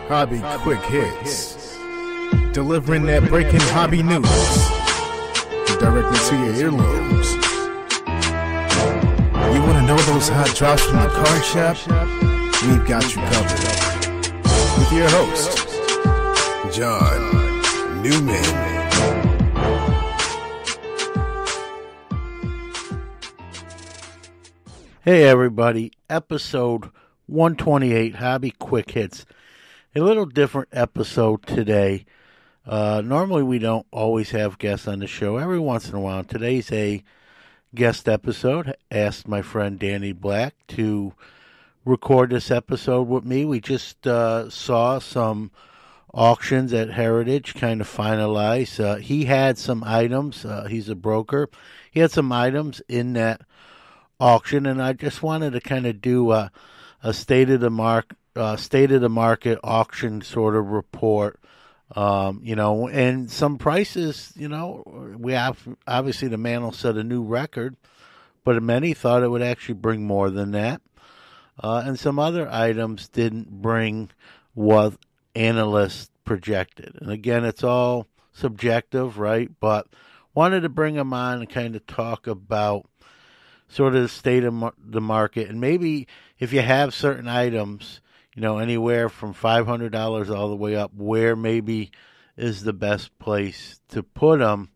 Hobby Quick Hits. Delivering that breaking hobby news directly to your earlobes. You want to know those hot drops from the card shop? We've got you covered. With your host, John Newman. Hey everybody, episode 128, Hobby Quick Hits. A little different episode today. Normally we don't always have guests on the show. Every once in a while. Today's a guest episode. Asked my friend Danny Black to record this episode with me. We just saw some auctions at Heritage kind of finalize. He had some items. He's a broker. He had some items in that auction, and I just wanted to kind of do a state of the market auction sort of report. And some prices, we have, obviously the man will set a new record, but many thought it would actually bring more than that. And some other items didn't bring what analysts projected. And again, it's all subjective, right? But wanted to bring them on and kind of talk about sort of the state of the market, and maybe if you have certain items, anywhere from $500 all the way up, where maybe is the best place to put them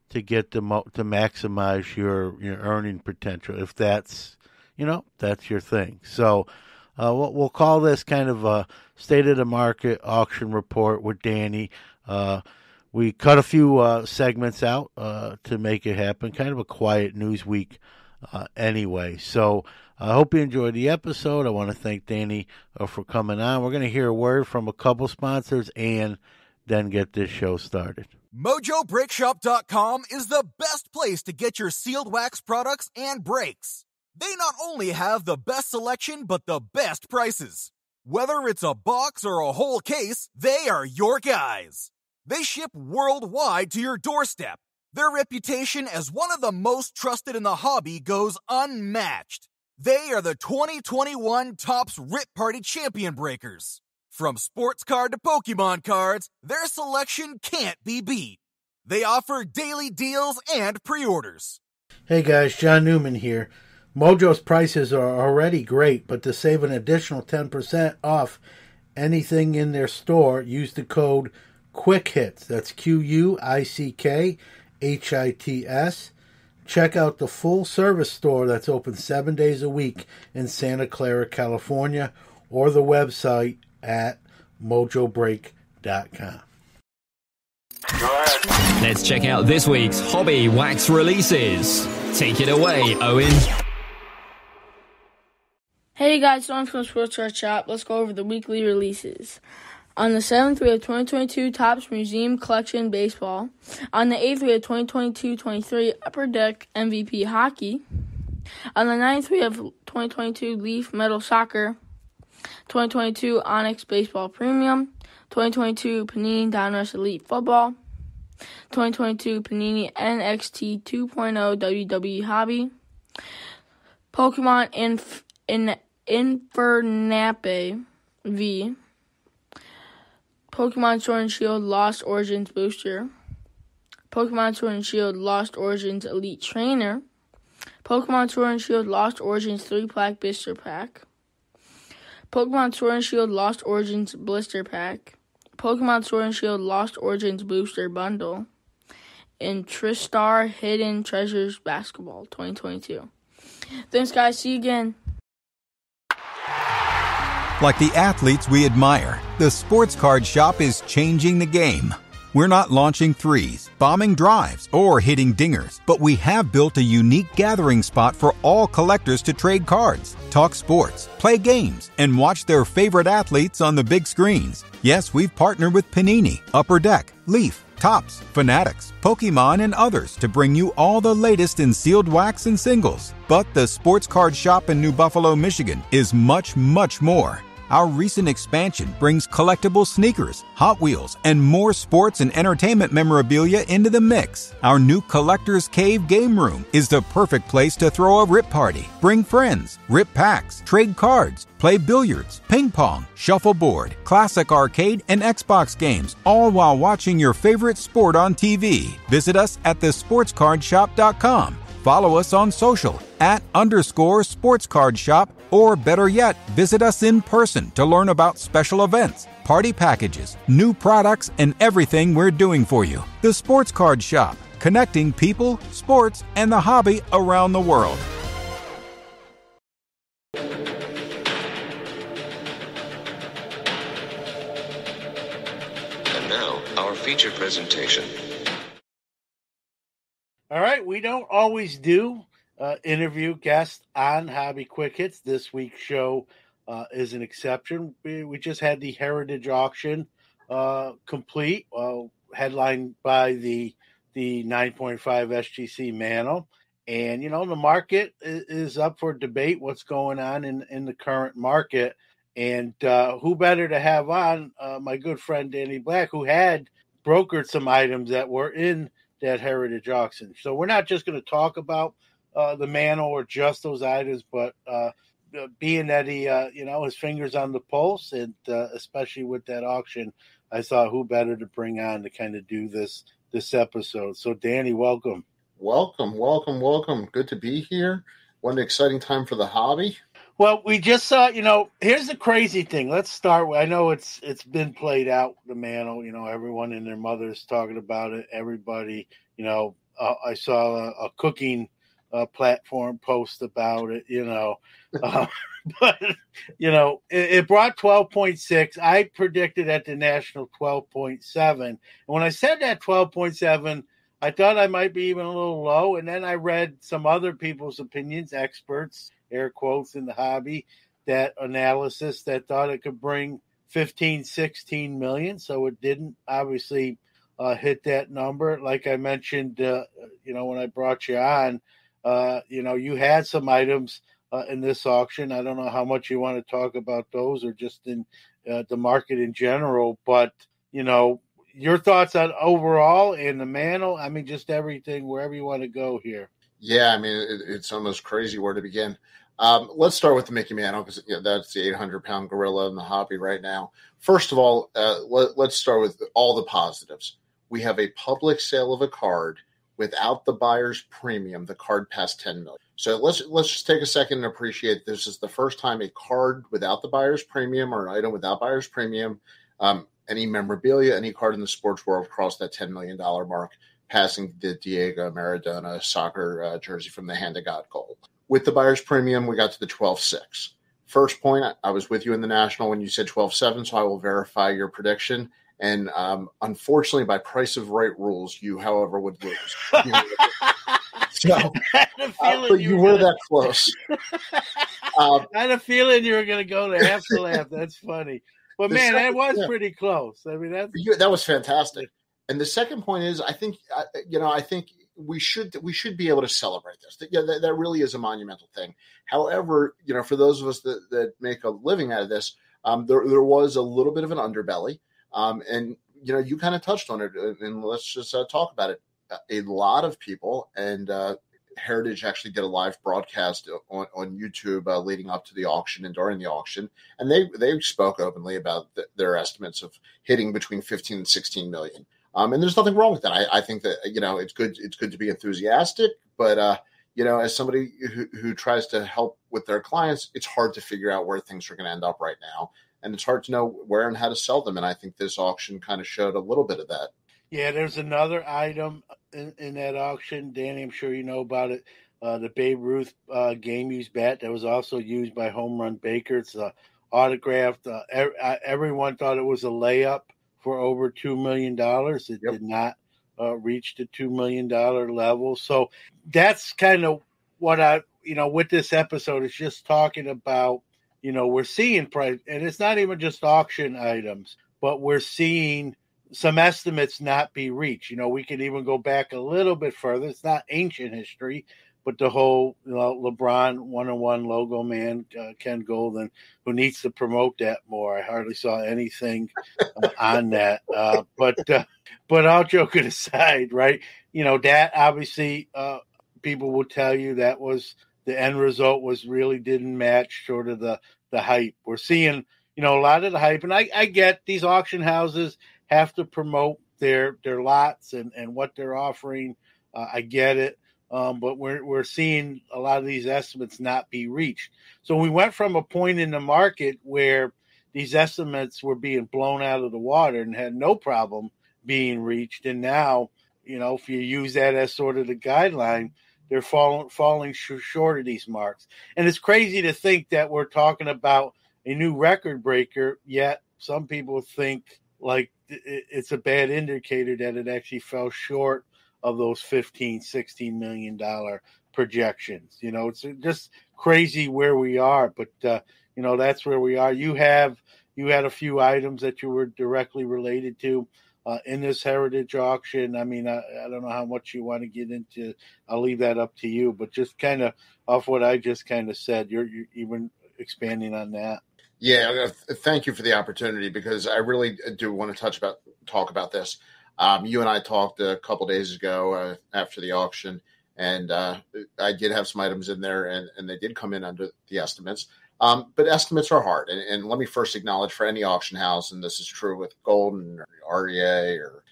to get to maximize your earning potential, if that's that's your thing. So we'll call this kind of a state of the market auction report with Danny. We cut a few segments out to make it happen, kind of a quiet news week. Anyway, so I hope you enjoyed the episode. I want to thank Danny for coming on. We're going to hear a word from a couple sponsors and then get this show started. MojoBreakShop.com is the best place to get your sealed wax products and brakes. They not only have the best selection, but the best prices. Whether it's a box or a whole case, they are your guys. They ship worldwide to your doorstep. Their reputation as one of the most trusted in the hobby goes unmatched. They are the 2021 Topps Rip Party Champion Breakers. From sports card to Pokemon cards, their selection can't be beat. They offer daily deals and pre-orders. Hey guys, John Newman here. Mojo's prices are already great, but to save an additional 10% off anything in their store, use the code QUICKHITS. That's QUICKHITS. Check out the full service store that's open 7 days a week in Santa Clara, California, or the website at mojobreak.com. Let's check out this week's hobby wax releases. Take it away, Owen. Hey guys, so I'm from Sports Card Shop. Let's go over the weekly releases. On the 7th, we have 2022 Topps Museum Collection Baseball. On the 8th, we have 2022-23 Upper Deck MVP Hockey. On the 9th, we have 2022 Leaf Metal Soccer, 2022 Onyx Baseball Premium, 2022 Panini Donruss Elite Football, 2022 Panini NXT 2.0 WWE Hobby, Pokemon Infernape V, Pokemon Sword and Shield Lost Origins Booster, Pokemon Sword and Shield Lost Origins Elite Trainer, Pokemon Sword and Shield Lost Origins 3-Pack Blister Pack, Pokemon Sword and Shield Lost Origins Blister Pack, Pokemon Sword and Shield Lost Origins Booster Bundle, and Tristar Hidden Treasures Basketball 2022. Thanks guys, see you again. Like the athletes we admire, the Sports Card Shop is changing the game. We're not launching threes, bombing drives, or hitting dingers, but we have built a unique gathering spot for all collectors to trade cards, talk sports, play games, and watch their favorite athletes on the big screens. Yes, we've partnered with Panini, Upper Deck, Leaf, Topps, Fanatics, Pokemon, and others to bring you all the latest in sealed wax and singles. But the Sports Card Shop in New Buffalo, Michigan is much, much more. Our recent expansion brings collectible sneakers, Hot Wheels, and more sports and entertainment memorabilia into the mix. Our new Collector's Cave game room is the perfect place to throw a rip party. Bring friends, rip packs, trade cards, play billiards, ping pong, shuffleboard, classic arcade, and Xbox games, all while watching your favorite sport on TV. Visit us at thesportscardshop.com. Follow us on social @_sportscardshop, or better yet, visit us in person to learn about special events, party packages, new products, and everything we're doing for you. The Sports Card Shop, connecting people, sports, and the hobby around the world. And now, our feature presentation. All right, we don't always do interview guests on Hobby Quick Hits. This week's show is an exception. We just had the Heritage Auction complete, headlined by the 9.5 SGC Mantle. And, the market is up for debate, what's going on in the current market. And who better to have on my good friend Danny Black, who had brokered some items that were in that Heritage Auction. So we're not just going to talk about the Mantle or just those items, but being that he, his fingers on the pulse, and especially with that auction, I thought who better to bring on to kind of do this episode. So Danny, welcome. Welcome. Good to be here. What an exciting time for the hobby. Well, we just saw, here's the crazy thing. Let's start with, I know it's been played out, the Mantle, everyone and their mother's talking about it. Everybody, I saw a cooking platform post about it, but, it brought 12.6. I predicted at the National 12.7. And when I said that 12.7, I thought I might be even a little low. And then I read some other people's opinions, experts, air quotes, in the hobby, that analysis that thought it could bring 15, 16 million. So it didn't obviously hit that number. Like I mentioned, when I brought you on, you had some items in this auction. I don't know how much you want to talk about those or just in the market in general, but, your thoughts on overall and the Mantle, just everything, wherever you want to go here. Yeah, it's almost crazy where to begin. Let's start with the Mickey Mantle, because that's the 800-pound gorilla in the hobby right now. First of all, let's start with all the positives. We have a public sale of a card without the buyer's premium. The card passed 10 million. So let's just take a second and appreciate this is the first time a card without the buyer's premium, or an item without buyer's premium, any memorabilia, any card in the sports world crossed that $10 million mark, passing the Diego Maradona soccer jersey from the Hand of God goal. With the buyer's premium, we got to the 12.6. First point, I was with you in the National when you said 12.7, so I will verify your prediction. And unfortunately, by price of right rules, you, however, would lose. So, but you were that close. I had a feeling you were going to go to have to laugh. That's funny. But man, that was pretty close. That was fantastic. And the second point is, I think we should be able to celebrate this. That really is a monumental thing. However, for those of us that make a living out of this, there was a little bit of an underbelly. And you kind of touched on it, and let's just talk about it. A lot of people, and Heritage actually did a live broadcast on YouTube leading up to the auction and during the auction, and they spoke openly about their estimates of hitting between 15 and 16 million. And there's nothing wrong with that. I think that it's good to be enthusiastic, but as somebody who tries to help with their clients, it's hard to figure out where things are going to end up right now, and it's hard to know where and how to sell them. And I think this auction kind of showed a little bit of that. Yeah, there's another item in that auction, Danny, I'm sure you know about it, the Babe Ruth game used bat that was also used by Home Run Baker. It's autographed. Everyone thought it was a layup for over $2 million. It did not reach the $2 million level. So that's kind of what with this episode, it's just talking about, we're seeing price, and it's not even just auction items, but we're seeing some estimates not be reached. We can even go back a little bit further. It's not ancient history, but the whole LeBron 1-on-1 logo man, Ken Golden, who needs to promote that more. I hardly saw anything on that. But all joking aside, right? That obviously people will tell you that was the end result was really didn't match sort of the hype. We're seeing, a lot of the hype. And I get these auction houses have to promote their lots and what they're offering. I get it. But we're seeing a lot of these estimates not be reached. So we went from a point in the market where these estimates were being blown out of the water and had no problem being reached. And now, if you use that as sort of the guideline, they're falling short of these marks. And it's crazy to think that we're talking about a new record breaker, yet some people think like it's a bad indicator that it actually fell short of those $15-16 million projections. It's just crazy where we are, but that's where we are. You had a few items that you were directly related to in this heritage auction. I mean, I don't know how much you want to get into. I'll leave that up to you, but just kind of off what I just kind of said, you're even expanding on that. Yeah, thank you for the opportunity, because I really do want to talk about this. You and I talked a couple days ago after the auction, and I did have some items in there, and they did come in under the estimates. But estimates are hard. And let me first acknowledge, for any auction house, and this is true with Golden or REA or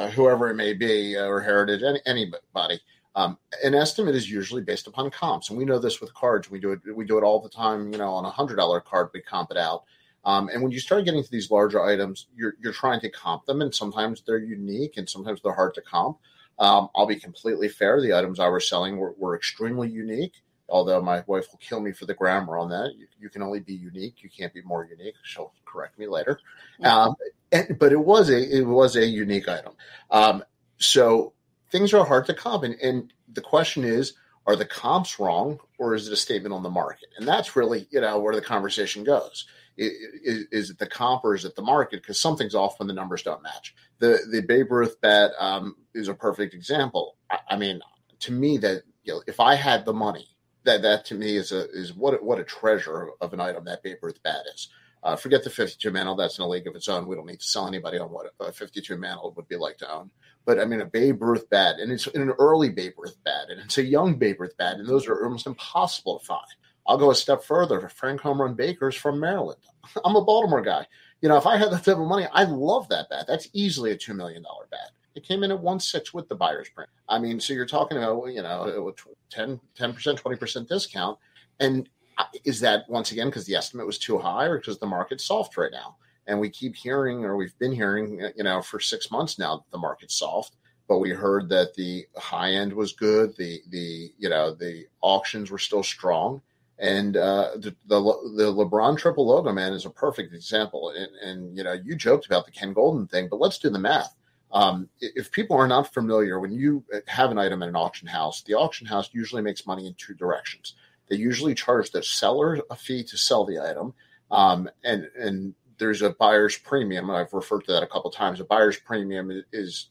whoever it may be, or Heritage, anybody, an estimate is usually based upon comps. And we know this with cards. We do it all the time. On a $100 card, we comp it out. And when you start getting to these larger items, you're trying to comp them, and sometimes they're unique and sometimes they're hard to comp. I'll be completely fair. The items I was selling were extremely unique, although my wife will kill me for the grammar on that. You can only be unique. You can't be more unique. She'll correct me later. But it was a unique item. So things are hard to comp. And the question is, are the comps wrong, or is it a statement on the market? And that's really, where the conversation goes. Is it the comp, or is it the market? Because something's off when the numbers don't match. The Babe Ruth bet is a perfect example. I mean, to me, that if I had the money, that to me is what a treasure of an item that Babe Ruth bat is. Forget the 52 mantle; that's in a league of its own. We don't need to sell anybody on what a 52 mantle would be like to own. But I mean, a Babe Ruth bat, and it's an early Babe Ruth bat, and it's a young Babe Ruth bat, and those are almost impossible to find. I'll go a step further. Frank Home Run Baker's from Maryland. I'm a Baltimore guy. If I had that type of money, I love that bat. That's easily a $2 million bat. It came in at 1.6 with the buyer's premium. I mean, so you're talking about, 10%, 20% discount. And is that, once again, because the estimate was too high, or because the market's soft right now? And we keep hearing, or we've been hearing, for 6 months now, that the market's soft. But we heard that the high end was good. The auctions were still strong. And the LeBron triple logo, man, is a perfect example. And you joked about the Ken Golden thing, but let's do the math. If people are not familiar, when you have an item in an auction house, the auction house usually makes money in two directions. They usually charge the seller a fee to sell the item, and there's a buyer's premium. I've referred to that a couple of times. A buyer's premium is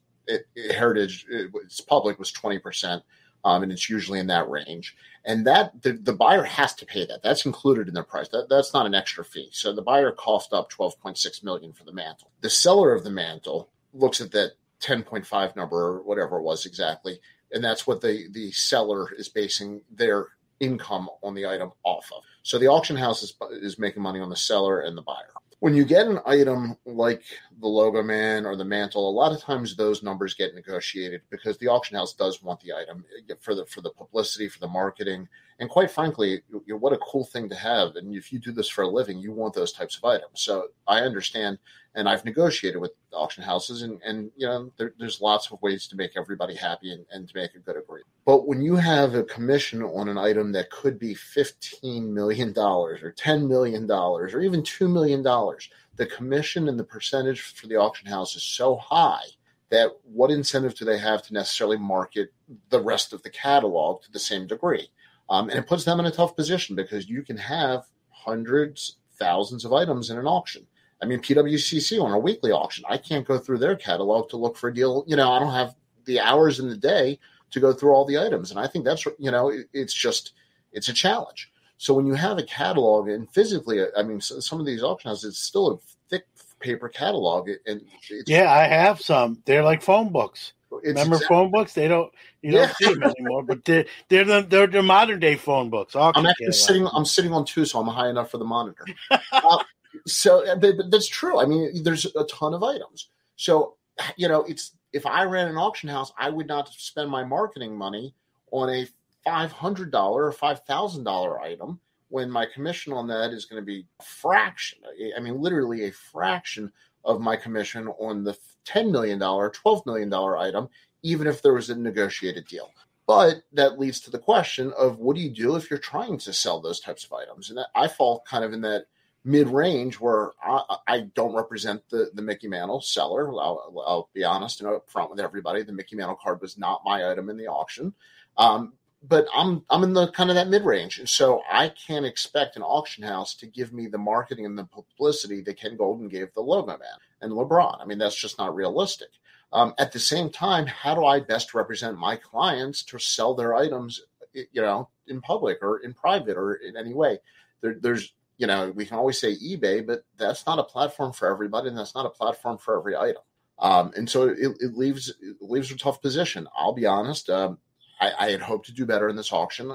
Heritage. It's public was 20%. And it's usually in that range. And that the buyer has to pay that. That's included in their price. That's not an extra fee. So the buyer coughed up $12.6 million for the mantle. The seller of the mantle looks at that 10.5 number, or whatever it was exactly, and that's what the seller is basing their income on the item off of. So the auction house is making money on the seller and the buyer. When you get an item like the logo man or the mantle, a lot of times those numbers get negotiated because the auction house does want the item for the publicity, for the marketing. And quite frankly, what a cool thing to have. And if you do this for a living, you want those types of items. So I understand, and I've negotiated with auction houses, and there's lots of ways to make everybody happy and to make a good agreement. But when you have a commission on an item that could be $15 million or $10 million or even $2 million, the commission and the percentage for the auction house is so high that what incentive do they have to necessarily market the rest of the catalog to the same degree? And it puts them in a tough position because you can have hundreds, thousands of items in an auction. I mean, PWCC on a weekly auction, I can't go through their catalog to look for a deal. I don't have the hours in the day to go through all the items. And I think that's, it's a challenge. So when you have a catalog, and physically, I mean, some of these auction houses, it's still a thick paper catalog. And I have some. They're like phone books. Remember phone books? You don't see them anymore, but they're the modern day phone books. I'm actually I'm sitting on two, so I'm high enough for the monitor. But that's true. I mean, there's a ton of items. So, if I ran an auction house, I would not spend my marketing money on a $500 or $5,000 item when my commission on that is going to be a fraction. I mean, literally a fraction of my commission on the $10 million, $12 million item, even if there was a negotiated deal. But that leads to the question of what do you do if you're trying to sell those types of items? And I fall kind of in that mid-range where I don't represent the Mickey Mantle seller. I'll be honest and upfront with everybody. The Mickey Mantle card was not my item in the auction. But I'm in the kind of that mid-range. And so I can't expect an auction house to give me the marketing and the publicity that Ken Golden gave the Logo Man and LeBron. I mean, that's just not realistic. At the same time, how do I best represent my clients to sell their items, in public or in private or in any way? There's, we can always say eBay, but that's not a platform for everybody, and that's not a platform for every item. And so it leaves a tough position. I'll be honest. I had hoped to do better in this auction.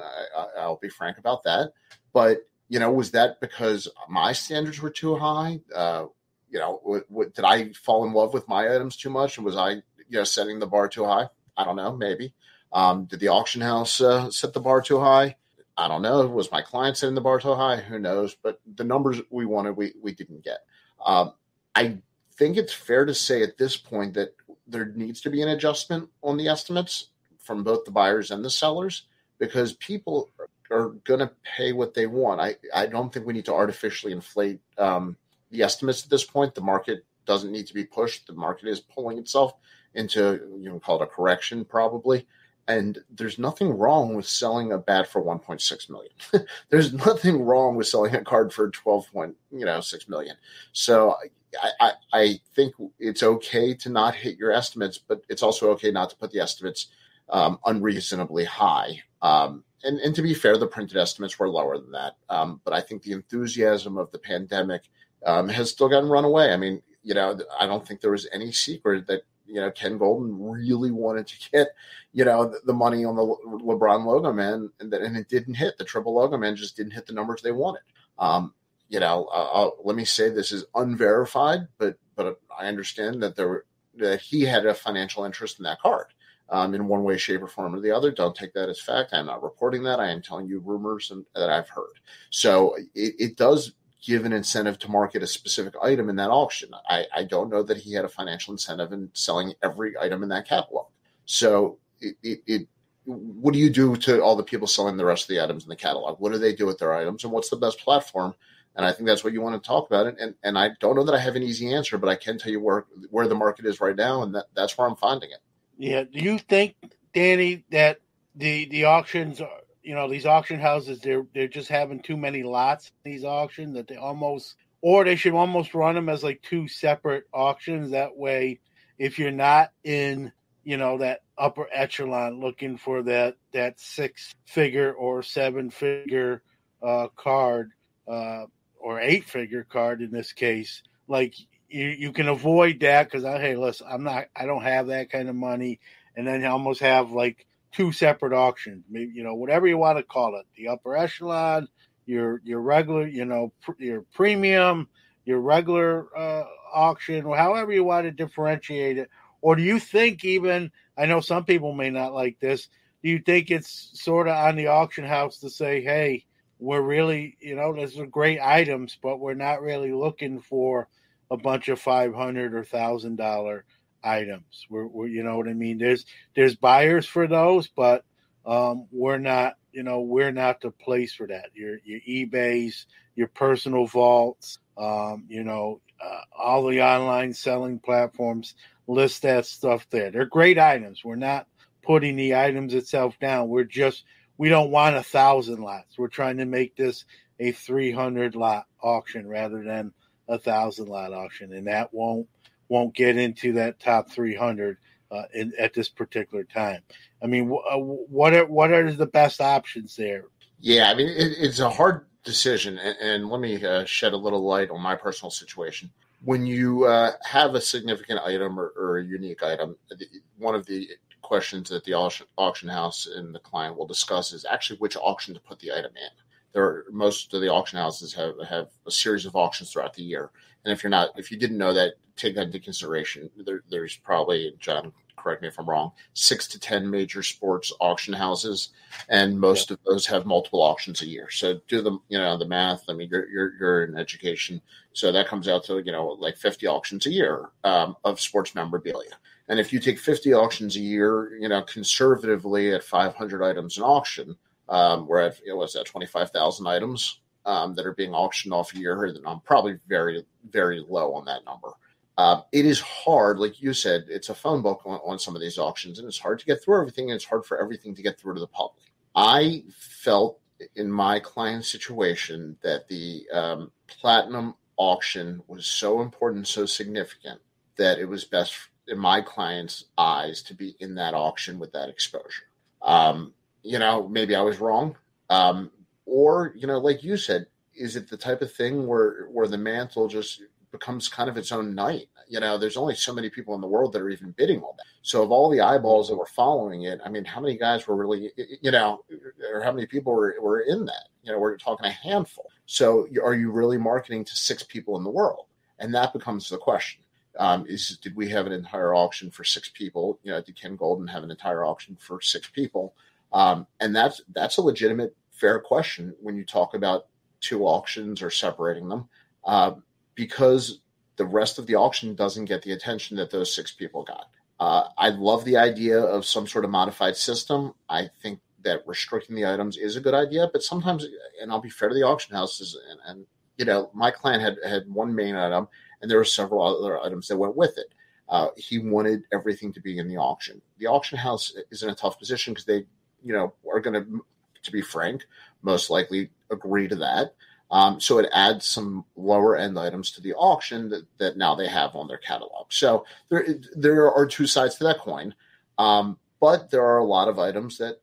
I'll be frank about that. But, was that because my standards were too high? Did I fall in love with my items too much? And was I, setting the bar too high? I don't know. Maybe. Did the auction house set the bar too high? I don't know. Was my client setting the bar too high? Who knows? But the numbers we wanted, we didn't get. I think it's fair to say at this point that there needs to be an adjustment on the estimates from both the buyers and the sellers, because people are going to pay what they want. I don't think we need to artificially inflate the estimates at this point. The market doesn't need to be pushed. The market is pulling itself into, call it a correction probably. And there's nothing wrong with selling a bat for $1.6 million. There's nothing wrong with selling a card for $12.6 million. So I think it's okay to not hit your estimates, but it's also okay not to put the estimates unreasonably high. And to be fair, the printed estimates were lower than that. But I think the enthusiasm of the pandemic has still gotten run away. I mean, I don't think there was any secret that, Ken Golden really wanted to get, the money on the LeBron Logo Man, and it didn't hit. The triple Logo Man just didn't hit the numbers they wanted. Let me say this is unverified, but I understand that he had a financial interest in that card. In one way, shape, or form or the other. Don't take that as fact. I'm not reporting that. I am telling you rumors that I've heard. So it does give an incentive to market a specific item in that auction. I don't know that he had a financial incentive in selling every item in that catalog. So what do you do to all the people selling the rest of the items in the catalog? What do they do with their items, and what's the best platform? And I think that's what you want to talk about. And I don't know that I have an easy answer, but I can tell you where the market is right now, and that's where I'm finding it. Yeah. Do you think, Danny, that the auctions, these auction houses, they're just having too many lots in these auctions, that they should almost run them as like two separate auctions? That way, if you're not in, that upper echelon looking for that 6-figure or 7-figure card, or 8-figure card in this case, like, you can avoid that because, hey, listen, I don't have that kind of money, and then you almost have like two separate auctions, maybe, whatever you want to call it, the upper echelon, your regular, your premium, your regular auction, or however you want to differentiate it. Or do you think even, I know some people may not like this, do you think it's sort of on the auction house to say, hey, we're really, those are great items, but we're not really looking for a bunch of $500 or $1,000 items. We're you know what I mean? There's buyers for those, but we're not the place for that. Your eBays, your personal vaults, all the online selling platforms list that stuff there. They're great items. We're not putting the items itself down. We don't want 1,000 lots. We're trying to make this a 300 lot auction rather than 1,000 lot auction, and that won't get into that top 300 at this particular time. I mean, what are the best options there? Yeah, I mean, it's a hard decision, and let me shed a little light on my personal situation. When you have a significant item or a unique item, one of the questions that the auction house and the client will discuss is actually which auction to put the item in. Most of the auction houses have a series of auctions throughout the year, and if you didn't know that, take that into consideration. There's probably, John, correct me if I'm wrong, 6 to 10 major sports auction houses, and most of those have multiple auctions a year. So do the math. I mean, you're in education, so that comes out to like 50 auctions a year of sports memorabilia. And if you take 50 auctions a year, conservatively at 500 items an auction, we're at 25,000 items that are being auctioned off a year. And I'm probably very, very low on that number. It is hard, like you said, it's a phone book on some of these auctions, and it's hard to get through everything, and it's hard for everything to get through to the public. I felt in my client's situation that the platinum auction was so important, so significant, that it was best in my client's eyes to be in that auction with that exposure. Maybe I was wrong. Or, like you said, is it the type of thing where the mantle just becomes kind of its own night? There's only so many people in the world that are even bidding on that. So of all the eyeballs that were following it, I mean, how many guys were really, or how many people were in that? We're talking a handful. So are you really marketing to 6 people in the world? And that becomes the question. Did we have an entire auction for 6 people? Did Ken Golden have an entire auction for 6 people? And that's a legitimate, fair question when you talk about 2 auctions or separating them, because the rest of the auction doesn't get the attention that those 6 people got. I love the idea of some sort of modified system. I think that restricting the items is a good idea, but sometimes, and I'll be fair to the auction houses, and my client had one main item, and there were several other items that went with it. He wanted everything to be in the auction. The auction house is in a tough position because they, are going to be frank, most likely agree to that. So it adds some lower end items to the auction that now they have on their catalog. So there are 2 sides to that coin. But there are a lot of items that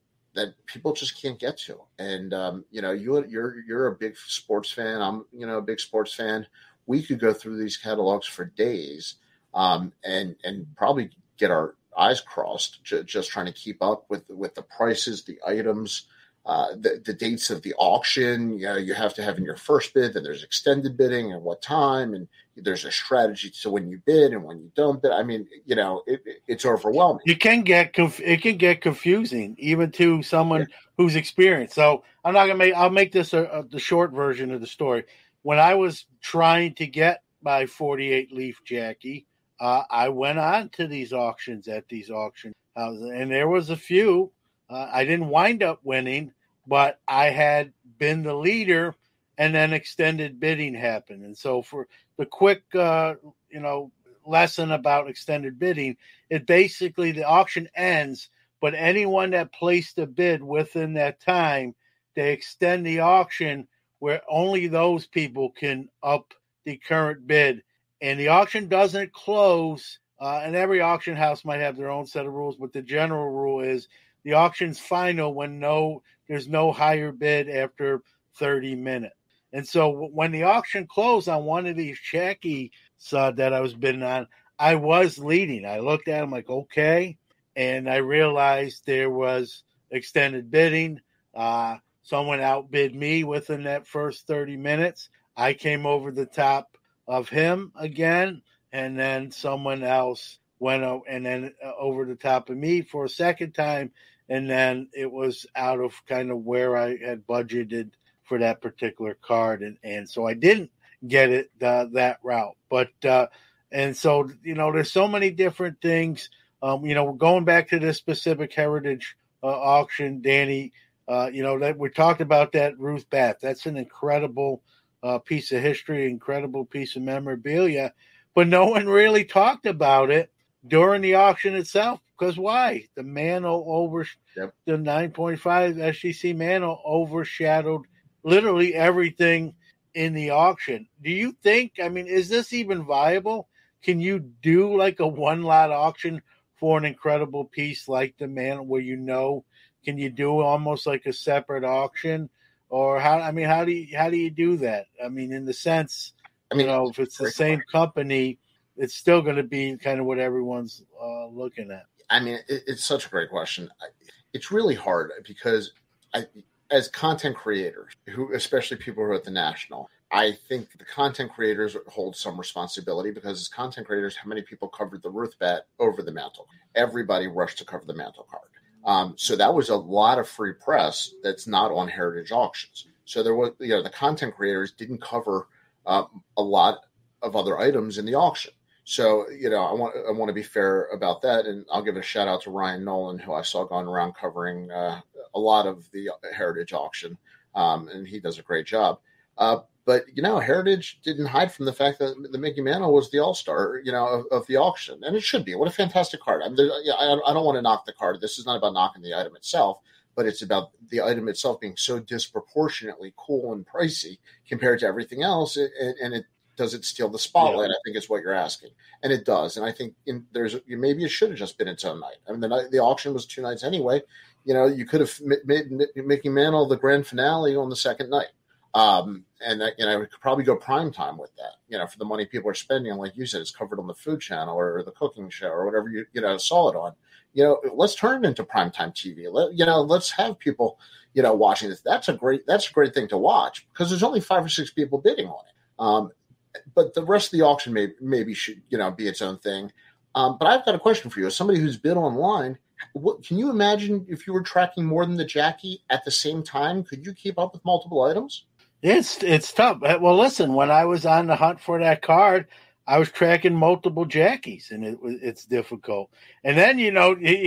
people just can't get to. And, you're a big sports fan. I'm, a big sports fan. We could go through these catalogs for days, and probably get our eyes crossed, just trying to keep up with the prices, the items, the dates of the auction. You have to have in your first bid, then there's extended bidding and what time, and there's a strategy to when you bid and when you don't bid. I mean, it's overwhelming. It can get confusing even to someone who's experienced. So I'll make this the short version of the story. When I was trying to get my 48 Leaf Jackie, I went on to these auctions at these auction houses, and there was a few. I didn't wind up winning, but I had been the leader, and then extended bidding happened. And so for the quick, lesson about extended bidding, it basically, the auction ends, but anyone that placed a bid within that time, they extend the auction where only those people can up the current bid. And the auction doesn't close, and every auction house might have their own set of rules, but the general rule is the auction's final when there's no higher bid after 30 minutes. And so when the auction closed on one of these Jackies that I was bidding on, I was leading. I looked at them like, okay, and I realized there was extended bidding. Someone outbid me within that first 30 minutes. I came over the top of him again, and then someone else went over the top of me for a second time, and then it was out of kind of where I had budgeted for that particular card, and so I didn't get it that route. But and so there's so many different things. Going back to this specific heritage auction, Danny, that we talked about that Ruth Bath. That's an incredible piece of history, incredible piece of memorabilia, but no one really talked about it during the auction itself. Because why? The mantle the 9.5 SGC mantle overshadowed literally everything in the auction. Do you think, is this even viable? Can you do like a 1-lot auction for an incredible piece like the man where can you do almost like a separate auction? Or how do you do that? I mean, in the sense, if it's the same company, it's still going to be kind of what everyone's looking at. I mean, it's such a great question. It's really hard because as content creators, especially people who are at the National, I think the content creators hold some responsibility because as content creators, how many people covered the Ruth bet over the mantle? Everybody rushed to cover the mantle card. So that was a lot of free press that's not on Heritage Auctions. So there was, the content creators didn't cover a lot of other items in the auction. So, I want to be fair about that. And I'll give a shout out to Ryan Nolan, who I saw going around covering a lot of the Heritage auction. And he does a great job. But, Heritage didn't hide from the fact that the Mickey Mantle was the all-star, of the auction. And it should be. What a fantastic card. I don't want to knock the card. This is not about knocking the item itself, but it's about the item itself being so disproportionately cool and pricey compared to everything else. And does it steal the spotlight? Yeah. I think is what you're asking. And it does. And I think maybe it should have just been its own night. I mean, the auction was 2 nights anyway. You could have made Mickey Mantle the grand finale on the second night. And that, we could probably go prime time with that, for the money people are spending. And like you said, it's covered on the Food Channel or the cooking show or whatever you saw it on. Let's turn it into primetime TV. Let's have people, watching this. That's a great thing to watch because there's only 5 or 6 people bidding on it. But the rest of the auction maybe should, be its own thing. But I've got a question for you. As somebody who's bid online, can you imagine if you were tracking more than the Jackie at the same time? Could you keep up with multiple items? It's tough. Well, listen, when I was on the hunt for that card, I was tracking multiple Jackies, and it's difficult. And then, you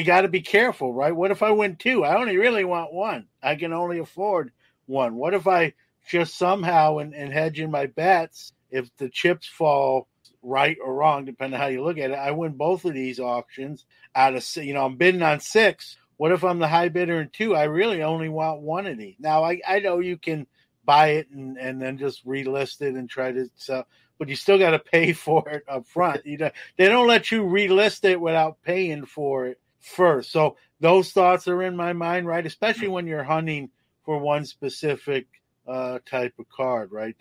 got to be careful, right? What if I win 2? I only really want 1. I can only afford 1. What if I just somehow, and hedging my bets, if the chips fall right or wrong, depending on how you look at it, I win both of these auctions out of, I'm bidding on 6. What if I'm the high bidder in 2? I really only want 1 of these. Now, I know you can buy it and then just relist it and try to sell, but you still got to pay for it up front. They don't let you relist it without paying for it first. So those thoughts are in my mind, right? Especially when you're hunting for one specific type of card, right?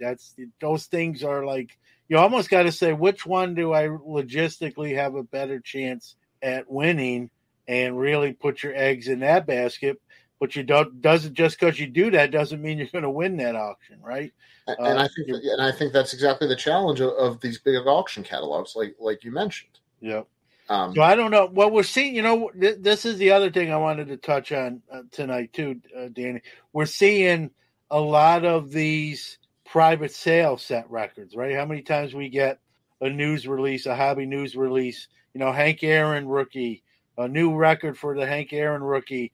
Those things are like, you almost got to say, which one do I logistically have a better chance at winning, and really put your eggs in that basket. But doesn't just because you do that doesn't mean you're going to win that auction, right? And I think that's exactly the challenge of these big auction catalogs, like you mentioned. Yeah. So I don't know what we're seeing. This is the other thing I wanted to touch on tonight too, Danny. We're seeing a lot of these private sale set records, right? How many times we get a news release, a hobby news release? Hank Aaron rookie, a new record for the Hank Aaron rookie.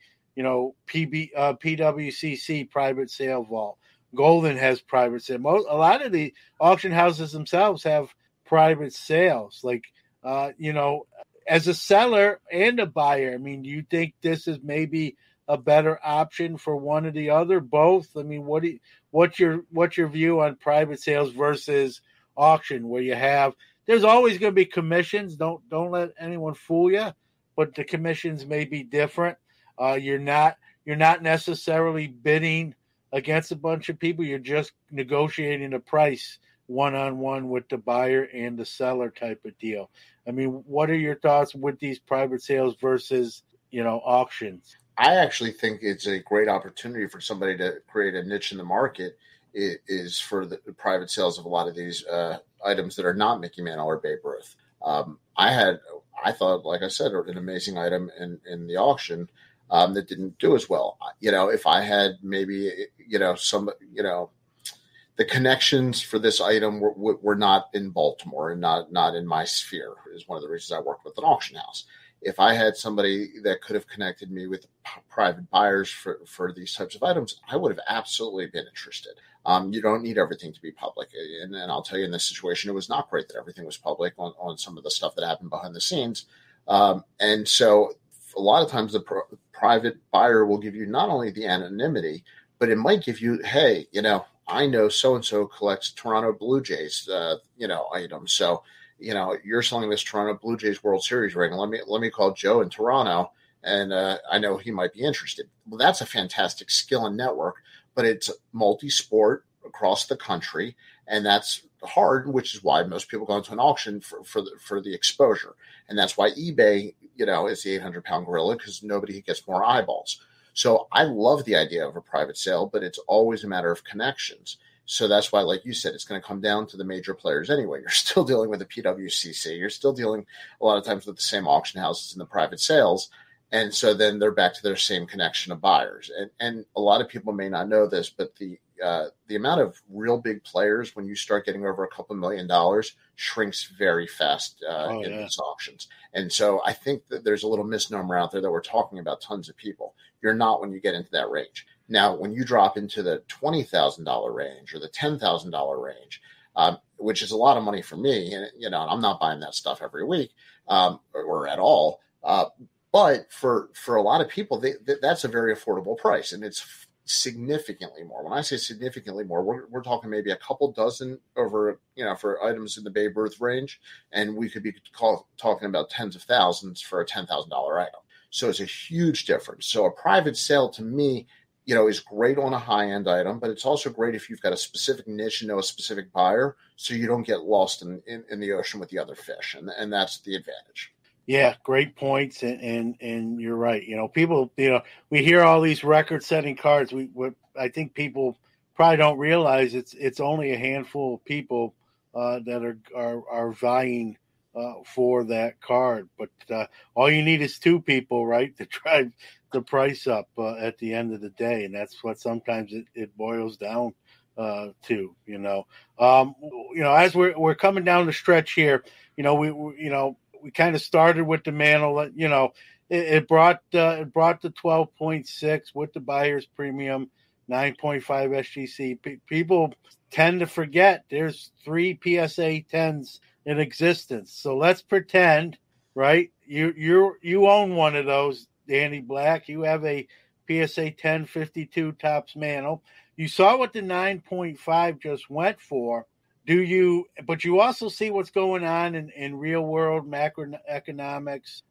PWCC private sale vault. Golden has private sale. A lot of the auction houses themselves have private sales. Like, as a seller and a buyer, I mean, do you think this is maybe a better option for one or the other? Both? I mean, what's your view on private sales versus auction, where there's always going to be commissions. Don't let anyone fool you, but the commissions may be different. You're not necessarily bidding against a bunch of people. You're just negotiating a price one-on-one with the buyer and the seller type of deal. I mean, what are your thoughts with these private sales versus, auctions? I actually think it's a great opportunity for somebody to create a niche in the market is for the private sales of a lot of these items that are not Mickey Mantle or Babe Ruth. I thought, like I said, an amazing item in the auction that didn't do as well. If I had maybe, the connections for this item were not in Baltimore and not in my sphere is one of the reasons I worked with an auction house. If I had somebody that could have connected me with private buyers for these types of items, I would have absolutely been interested. You don't need everything to be public. And I'll tell you, in this situation, it was not great that everything was public on some of the stuff that happened behind the scenes. And so a lot of times the private buyer will give you not only the anonymity, but it might give you, hey, I know so-and-so collects Toronto Blue Jays, items. So, you're selling this Toronto Blue Jays World Series ring. Let me call Joe in Toronto, and I know he might be interested. Well, that's a fantastic skill and network, but it's multi-sport across the country, and that's hard, which is why most people go into an auction for the exposure. And that's why eBay, is the 800-pound gorilla, because nobody gets more eyeballs. So I love the idea of a private sale, but it's always a matter of connections. So that's why, like you said, it's going to come down to the major players anyway. You're still dealing with the PWCC. You're still dealing a lot of times with the same auction houses and the private sales. And so then they're back to their same connection of buyers. And a lot of people may not know this, but the amount of real big players, when you start getting over $2 million, shrinks very fast in these auctions. And so I think that there's a little misnomer out there that we're talking about tons of people. You're not when you get into that range. Now, when you drop into the $20,000 range or the $10,000 range, which is a lot of money for me, and I'm not buying that stuff every week or at all. But for a lot of people, that's a very affordable price, and it's significantly more. When I say significantly more, we're talking maybe a couple dozen over, for items in the Babe Ruth range, and we could be talking about tens of thousands for a $10,000 item. So it's a huge difference. So a private sale to me, is great on a high-end item, but it's also great if you've got a specific niche and know a specific buyer, so you don't get lost in the ocean with the other fish, and that's the advantage. Yeah, great points, and you're right. People, we hear all these record-setting cards. I think people probably don't realize it's only a handful of people that are vying for that card. But all you need is two people, right, to drive the price up at the end of the day, and that's what sometimes it boils down to. As we're coming down the stretch here, we kind of started with the mantle. It brought the 12.6 with the buyer's premium, 9.5 SGC. People tend to forget there's 3 PSA 10s in existence. So let's pretend, right? You own one of those, Danny Black. You have a PSA 10 52 tops mantle. You saw what the 9.5 just went for. But you also see what's going on in real world macroeconomics.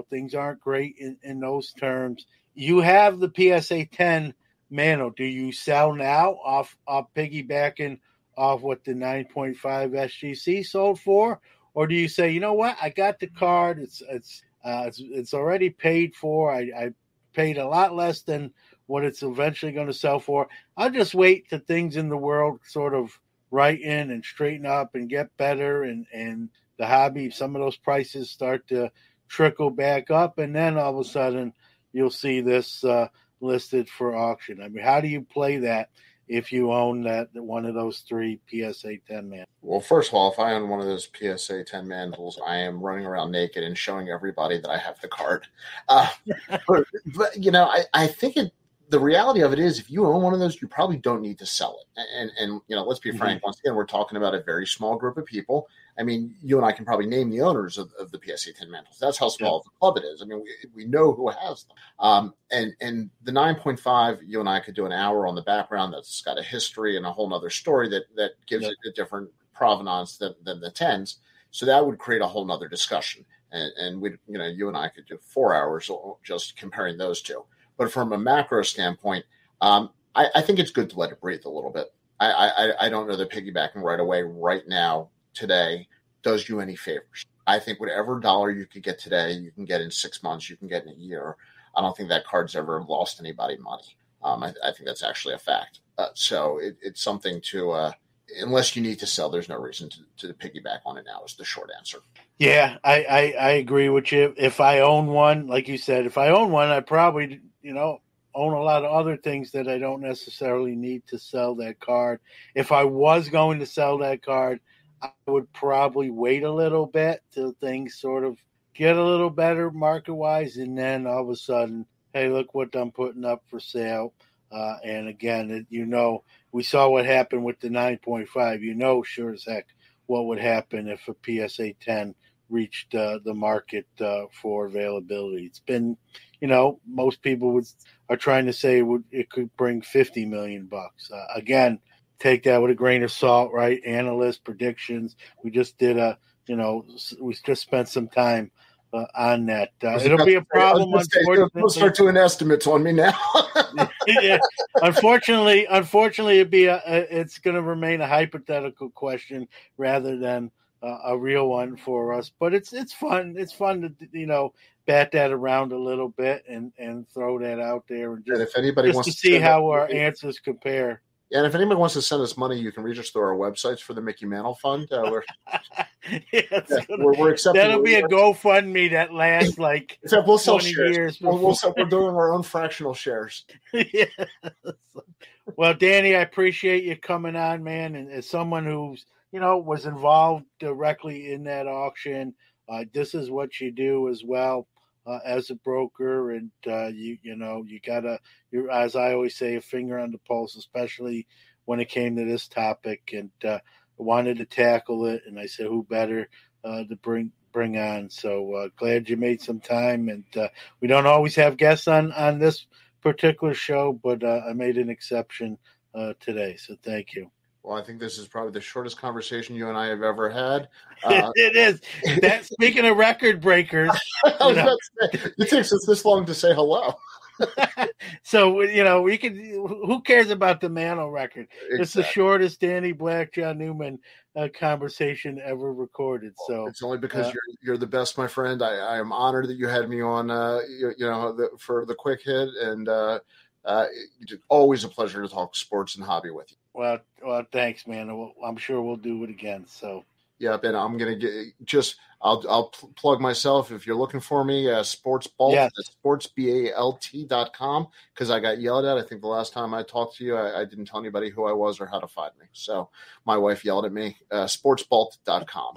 Things aren't great in those terms. You have the PSA 10 mantle. Do you sell now off piggybacking off what the 9.5 SGC sold for? Or do you say, you know what? I got the card. It's already paid for. I paid a lot less than what it's eventually going to sell for. I'll just wait till things in the world sort of right in and straighten up and get better, and the hobby, some of those prices start to trickle back up, and then all of a sudden you'll see this listed for auction. I mean, how do you play that if you own one of those 3 PSA 10 mantles? Well, first of all, if I own one of those PSA 10 mantles, I am running around naked and showing everybody that I have the card. But I think the reality of it is, if you own one of those, you probably don't need to sell it. And let's be frank. Once again, we're talking about a very small group of people. I mean, you and I can probably name the owners of the PSA 10 mantles. That's how small of a club it is. I mean, we know who has them. And the 9.5, you and I could do an hour on the background. That's got a history and a whole nother story that gives it a different provenance than the 10s. So that would create a whole nother discussion. And we, you and I could do 4 hours just comparing those two. But from a macro standpoint, I think it's good to let it breathe a little bit. I don't know that piggybacking right away, right now, today, does you any favors. I think whatever dollar you could get today, you can get in 6 months, you can get in a year. I don't think that card's ever lost anybody money. I think that's actually a fact. So it's something to, unless you need to sell, there's no reason to piggyback on it now is the short answer. Yeah, I agree with you. If I own one, like you said, I probably, own a lot of other things that I don't necessarily need to sell that card. If I was going to sell that card, I would probably wait a little bit till things sort of get a little better market-wise, and then all of a sudden, hey, look what I'm putting up for sale. And again, we saw what happened with the 9.5. Sure as heck what would happen if a PSA 10 reached the market for availability. It's been, most people are trying to say it could bring $50 million. Again, take that with a grain of salt, right? Analyst predictions. We just did a we just spent some time on that. It'll be a problem, unfortunately. Don't start doing estimates on me now. Yeah, unfortunately, it's going to remain a hypothetical question rather than a real one for us. But it's fun. It's fun to bat that around a little bit and throw that out there and if anybody wants to see how our answers compare. And if anybody wants to send us money, you can reach us through our websites for the Mickey Mantle Fund. We're accepting. That'll be a GoFundMe that lasts like we'll sell 20 shares. years. We're doing our own fractional shares. Yeah. Well, Danny, I appreciate you coming on, man. And as someone who's was involved directly in that auction, this is what you do as well. As a broker, and you gotta, as I always say, a finger on the pulse, especially when it came to this topic. And wanted to tackle it, and I said, who better to bring on? So glad you made some time. And we don't always have guests on this particular show, but I made an exception today. So thank you. Well, I think this is probably the shortest conversation you and I have ever had. It is. Speaking of record breakers, it takes us this long to say hello. So we can. Who cares about the Mantle record? Exactly. It's the shortest Danny Black, John Newman conversation ever recorded. So it's only because you're the best, my friend. I am honored that you had me on. For the quick hit, and it's always a pleasure to talk sports and hobby with you. Well, thanks, man. I'm sure we'll do it again. So, yeah, and I'm gonna I'll plug myself if you're looking for me. SportsBalt, yes. sportsbalt.com, because I got yelled at. I think the last time I talked to you, I didn't tell anybody who I was or how to find me. So my wife yelled at me. SportsBalt.com.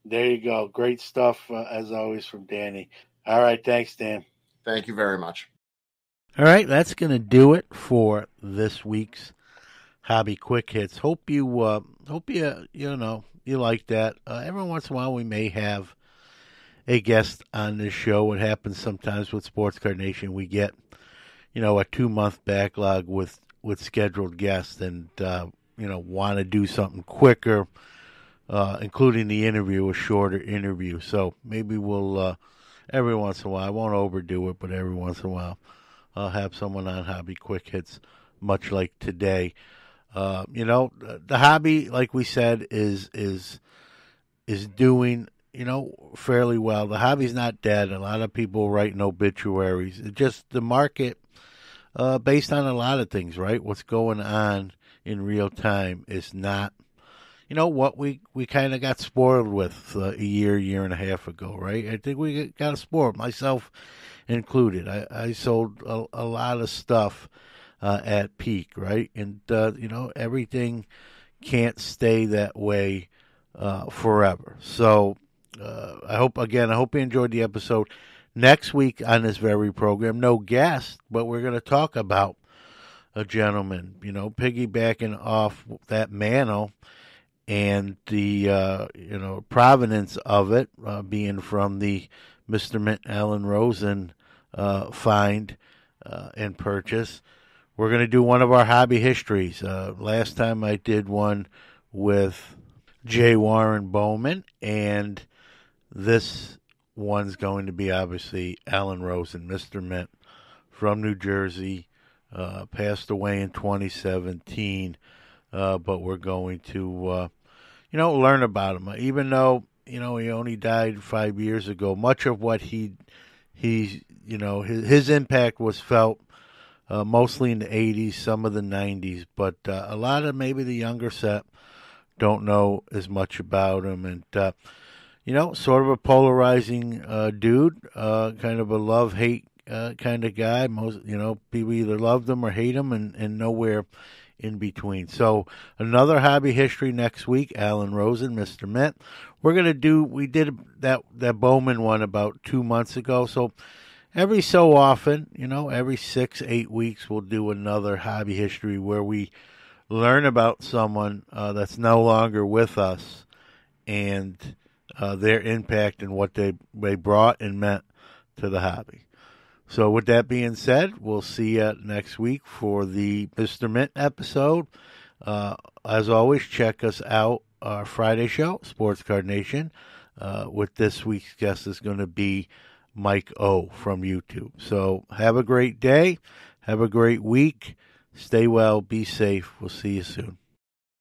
There you go. Great stuff as always from Danny. All right, thanks, Dan. Thank you very much. All right, that's gonna do it for this week's Hobby Quick Hits. Hope you like that. Every once in a while we may have a guest on this show. It happens sometimes with Sports Card Nation. We get a 2-month backlog with scheduled guests, and want to do something quicker, including the interview, a shorter interview. So maybe we'll every once in a while, I won't overdo it, but every once in a while I'll have someone on Hobby Quick Hits, much like today. The hobby, like we said, is doing, fairly well. The hobby's not dead. A lot of people writing obituaries. It's just the market, based on a lot of things, right? What's going on in real time is not, what we kind of got spoiled with a year and a half ago, right? I think we got spoiled, myself included. I sold a lot of stuff at peak, right? And, everything can't stay that way forever. So I hope you enjoyed the episode. Next week on this very program, no guest, but we're going to talk about a gentleman, piggybacking off that Mantle and the, provenance of it being from the Mr. Mint Alan Rosen find and purchase. We're going to do one of our hobby histories. Last time I did one with J. Warren Bowman, and this one's going to be obviously Alan Rosen, Mr. Mint from New Jersey, passed away in 2017, but we're going to, learn about him. Even though, he only died 5 years ago, much of what his impact was felt mostly in the 80s, some of the 90s, but a lot of maybe the younger set don't know as much about him. And, sort of a polarizing dude, kind of a love-hate kind of guy. Most, people either loved him or hate him, and nowhere in between. So another hobby history next week, Alan Rosen, Mr. Mint. We did that Bowman one about 2 months ago, so every so often, every 6-8 weeks, we'll do another hobby history where we learn about someone that's no longer with us and their impact and what they brought and meant to the hobby. So with that being said, we'll see you next week for the Mr. Mint episode. As always, check us out our Friday show, Sports Card Nation, with this week's guest is going to be Mike O from YouTube. So have a great day. Have a great week. Stay well. Be safe. We'll see you soon.